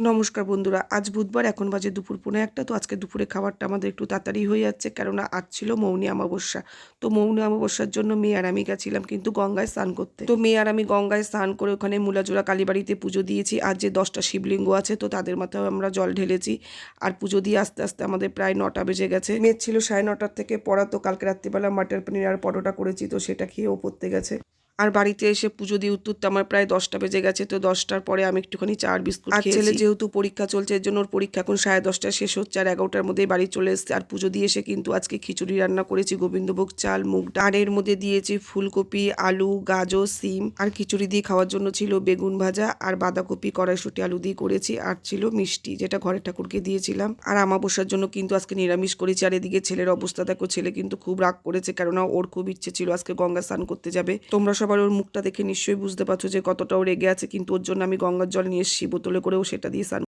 নমস্কার বন্ধুরা, আজ বুধবার, এখন বাজে দুপুর ১:১। তো আজকে দুপুরে খাবারটা আমাদের একটু তাড়াতাড়ি হয়ে যাচ্ছে, কেননা আজ ছিল মৌনী অমাবস্যা। তো মৌনী অমাবস্যার জন্য মেয়ে আর আমি গেছিলাম কিন্তু গঙ্গায় স্নান করতে। তো মেয়ে আর আমি গঙ্গায় স্নান করে ওখানে মুলাজোড়া কালীবাড়িতে পুজো দিয়েছি। আর যে 10টা শিবলিঙ্গ আছে, তো তাদের মাথায় আমরা জল ঢেলেছি। আর পুজো দিয়ে আস্তে আস্তে আমাদের প্রায় 9টা বেজে গেছে। মেয়ে ছিল 9:30টার থেকে পড়া, তো কালকে রাত্রিবেলা মাটার পনির আর পরোটা করেছি, তো সেটা খেয়ে ও পড়তে গেছে। আর বাড়িতে এসে পুজো দিয়ে উঠতে আমার প্রায় 10টা বেজে গেছে। তো 10টার পরে আমি একটুখানি চা আর বিস্কুট খেয়েছি। আর ছেলে যেহেতু পরীক্ষা চলছে, এর জন্য ওর পরীক্ষা এখন 10:30টায় শেষ হচ্ছে, আর 11টার মধ্যেই বাড়ি চলে এসছে। আর পুজো দিয়ে এসে কিন্তু আজকে খিচুড়ি রান্না করেছি, গোবিন্দভোগ চাল, মুগ ডাল, আর এর মধ্যে দিয়েছি ফুলকপি, আলু, গাজর, সিম। আর খিচুড়ি দিয়ে খাওয়ার জন্য ছিল বেগুন ভাজা আর বাঁধাকপি, কড়াইশুঁটি, আলু দিয়ে করেছি। আর ছিল মিষ্টি, যেটা ঘরের ঠাকুরকে দিয়েছিলাম। আর আমাবস্যার জন্য কিন্তু আজকে নিরামিষ করেছি। আর এদিকে ছেলের অবস্থা দেখো, ছেলে কিন্তু খুব রাগ করেছে, কেননা ওর খুব ইচ্ছে ছিল আজকে গঙ্গা স্নান করতে যাবে। তোমরা সবার ওর মুখটা দেখে নিশ্চয়ই বুঝতে পারছো যে কতটা ও রেগে আছে, কিন্তু ওর জন্য আমি গঙ্গার জল নিয়ে এসেছি বোতলে করেও, সেটা দিয়ে স্নান